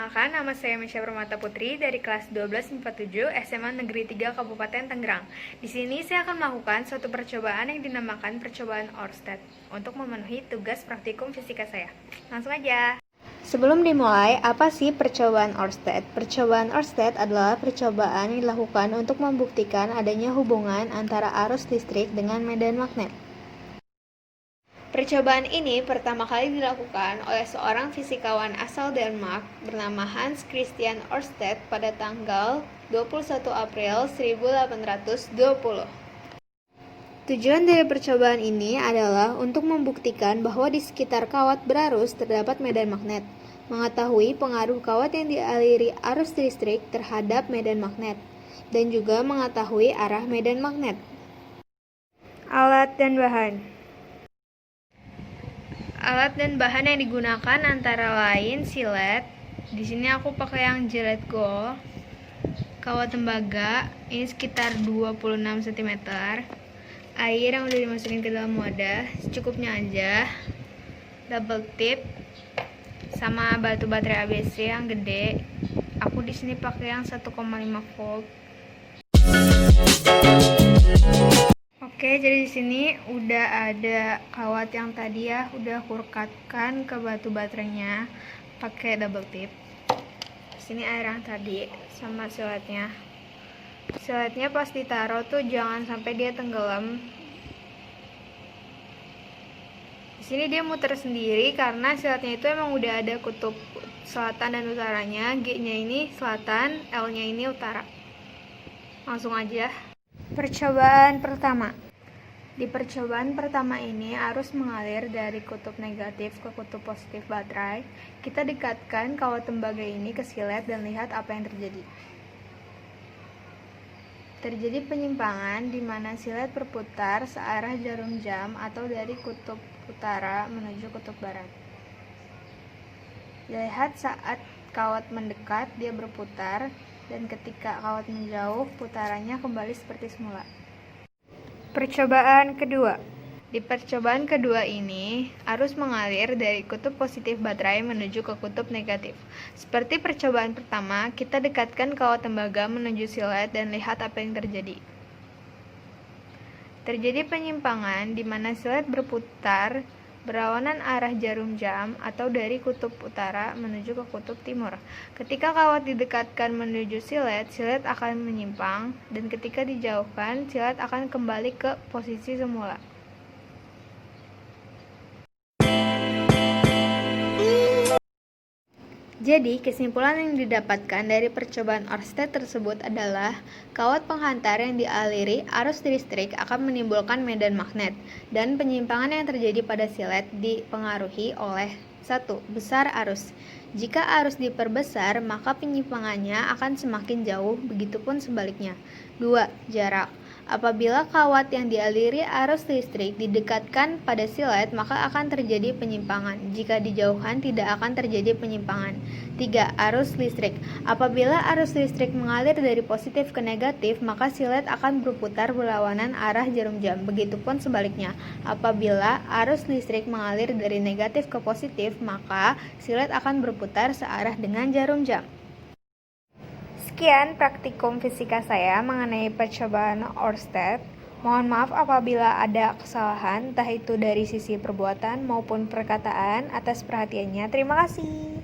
Perkenalkan, nama saya Mesya Permata Putri dari kelas 12 47 SMA Negeri 3 Kabupaten Tangerang. Di sini saya akan melakukan suatu percobaan yang dinamakan percobaan Oersted untuk memenuhi tugas praktikum fisika saya. Langsung aja. Sebelum dimulai, apa sih percobaan Oersted? Percobaan Oersted adalah percobaan yang dilakukan untuk membuktikan adanya hubungan antara arus listrik dengan medan magnet. Percobaan ini pertama kali dilakukan oleh seorang fisikawan asal Denmark bernama Hans Christian Ørsted pada tanggal 21 April 1820. Tujuan dari percobaan ini adalah untuk membuktikan bahwa di sekitar kawat berarus terdapat medan magnet, mengetahui pengaruh kawat yang dialiri arus listrik terhadap medan magnet, dan juga mengetahui arah medan magnet. Alat dan bahan. Alat dan bahan yang digunakan antara lain silet. Di sini aku pakai yang Gillette Gold. Kawat tembaga, ini sekitar 26 cm. Air yang udah dimasukin ke dalam wadah, secukupnya aja. Double tip sama batu baterai ABC yang gede. Aku di sini pakai yang 1,5 volt. Oke, jadi di sini udah ada kawat yang tadi ya, udah aku rekatkan ke batu baterainya pakai double tip. Sini air yang tadi sama siletnya. Siletnya pas ditaruh tuh jangan sampai dia tenggelam. Di sini dia muter sendiri karena siletnya itu emang udah ada kutub selatan dan utaranya. G-nya ini selatan, L-nya ini utara. Langsung aja. Percobaan pertama. Di percobaan pertama ini, arus mengalir dari kutub negatif ke kutub positif baterai. Kita dekatkan kawat tembaga ini ke silet dan lihat apa yang terjadi. Terjadi penyimpangan di mana silet berputar searah jarum jam atau dari kutub utara menuju kutub barat. Lihat saat kawat mendekat, dia berputar, dan ketika kawat menjauh, putarannya kembali seperti semula. Percobaan kedua. Di percobaan kedua ini, arus mengalir dari kutub positif baterai menuju ke kutub negatif. Seperti percobaan pertama, kita dekatkan kawat tembaga menuju silet dan lihat apa yang terjadi. Terjadi penyimpangan di mana silet berputar berlawanan arah jarum jam atau dari kutub utara menuju ke kutub timur. Ketika kawat didekatkan menuju silet, silet akan menyimpang, dan ketika dijauhkan, silet akan kembali ke posisi semula. Jadi, kesimpulan yang didapatkan dari percobaan Oersted tersebut adalah kawat penghantar yang dialiri arus listrik akan menimbulkan medan magnet, dan penyimpangan yang terjadi pada silet dipengaruhi oleh 1. Besar arus. Jika arus diperbesar, maka penyimpangannya akan semakin jauh, begitupun sebaliknya. 2. Jarak. Apabila kawat yang dialiri arus listrik didekatkan pada silet, maka akan terjadi penyimpangan. Jika dijauhkan, tidak akan terjadi penyimpangan. 3. Arus listrik. Apabila arus listrik mengalir dari positif ke negatif, maka silet akan berputar berlawanan arah jarum jam. Begitupun sebaliknya. Apabila arus listrik mengalir dari negatif ke positif, maka silet akan berputar searah dengan jarum jam. Sekian praktikum fisika saya mengenai percobaan Oersted. Mohon maaf apabila ada kesalahan, entah itu dari sisi perbuatan maupun perkataan. Atas perhatiannya, terima kasih.